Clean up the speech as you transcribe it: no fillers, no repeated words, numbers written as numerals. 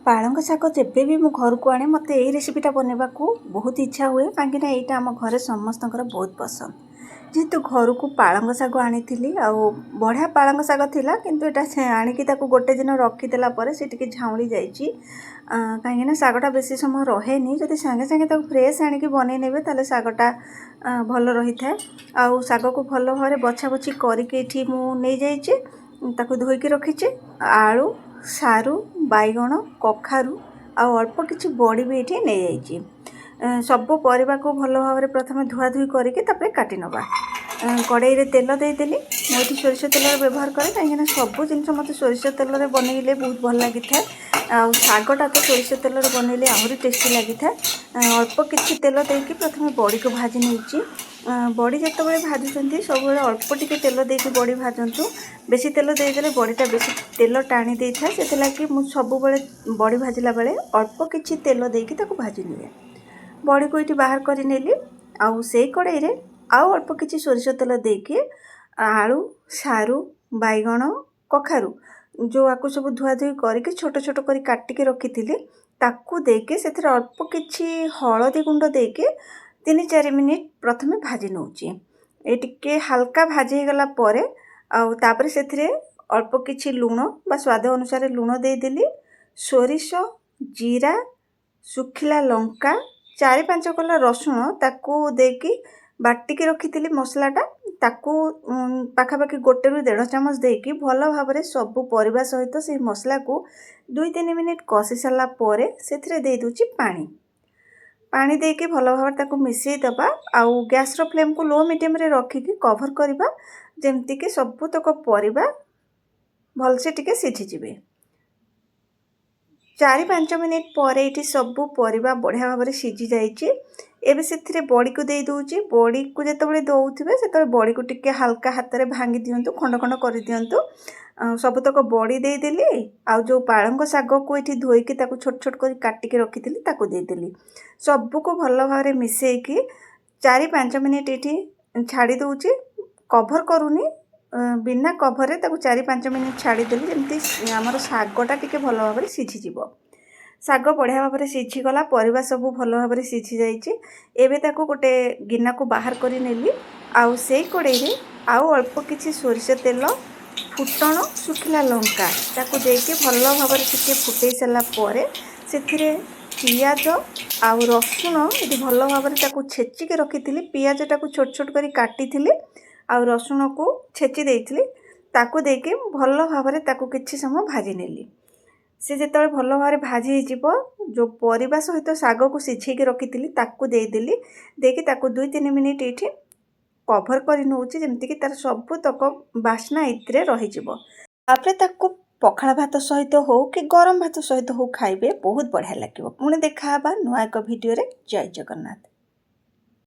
पालंग शाग जब भी मु घर को आने मत यही रेसिपीटा बनवा को बहुत इच्छा हुए कहीं यहाँ आम घर समस्त बहुत पसंद जेहेतु घर को पालंग शाग आनी बढ़िया पालंग शाग थिला किंतु एटा आणिकी गोटे दिन रखीदेला से झाउली जाइए कहीं शागटा बेसी समय रहे जब सांगे सांगे फ्रेश आणिकी बनईने ताले शागटा भल रही था आउ शाग को भल भाव बछा बछी करके नहीं जाइए धोईकी रखीचे आलू सारू बैगण कखारू आउ अल्प किछि बड़ी भी ये नहीं जाइए सबू परिवा को भल भाव प्रथम धुआ धुई करके काटि नवा कड़ाई रे तेल देदेली मुझे सोरिष तेल व्यवहार करे कहीं सब जिन मत सोरिष तेल बनइले बहुत भल लगी था आउ शागटा तो सोरिष तेल बनइले आहरी टेस्टी लगी था अल्प किछि तेल देकी प्रथम बड़ी को भाजी नहीं बड़ी जिते भाजुंट सब अल्प टिके तेल देकी बड़ी भाजतु बेसी तेल देदेले बड़ीटा बेसी तेल टाणी दे था से सब बड़ी भाजिला बेले अल्प किछि तेल देकी भाजी निए बड़ी को ये बाहर कर नेली आउ से कड़ाई रे आउ अल्प किछि सोरिष तेल देकी आलू सारू बैगण कखारू जो आपको सब धुआ धुई करके छोट छोट कर काटिके रखी ताकू देके से अल्प किछि हलदी गुंड देके 3-4 मिनिट प्रथमे भाजी नौची ये टिके हल्का भाजी गला परे आउ तापर से अल्प किछि लुण बा स्वाद अनुसार लुण देदेली सोरिष जीरा सुखिला लंका 4-5 कला रसुण ताकू देकी बाटिकी रखी मसलाटा ताकू पाखापाखि 1-1.5 चामच देकी भल भाव सबू परिवा सहित से मसला को 2-3 मिनिट कषि सारा पर से दे दूची पानी देके भल भाव ताकू मिसई दबा आउ गैस रो फ्लेम को लो मीडियम रे रखिकी कवर करबा जेमती कि सबूतक परिवा भलसे टिके सिझी जिवे 4-5 मिनिट पर ये सबू परिवा बढ़िया भाव में सिझी जाइए एबे से बड़ी को दे दूची बड़ी को जिते दौथे से बड़ी को टिके हल्का हाथ में भांगी दिंतु खंड खंड कर दिंतु सबुतक बड़ी देदेली आउ जो पालंग शाग को ये धोईकी छोट छोट कर काटिकी रखी देदेली सबू को भल भाव में मिसेकी 4-5 मिनिट ये छाड़ी दूची कभर करूनी बिना कभर 4-5 मिनिट छाड़ीदेली जमी आमर शागटा टिके भल भाव में सिझीज शाग बढ़िया भाव में सिझीगला परिवा सब भल भाव में सिझी जाइए एबे ताको गोटे गिना को बाहर कर नेली आउ से कड़ाई रे आउ अल्प किछि सोरिष तेल फुटण सुखिला लंका ताको देके भल भाव में टिके फुटई सारा पर से पियाज आउ रसुण ये भल भाव में छेचिके रखी पियाजटा को छोट छोट कर काटी आउ रसुण को छेची देइथिली ताको देके भल भाव में किछि समय भाजी नेली से जिते भल भाव में भाजी हो जो परिवा सहित शाग को सिझेकी रखी ताकू देदेली देकी 2-3 मिनिट ये कभर कर नौची जमीक तार सबूतक बास्ना इतरे रही पखाड़ भात सहित हो कि गरम भात सहित हो खाइबे बहुत बढ़िया लगे पुणी देखा नुआ एक भिडियो रे। जय जगन्नाथ।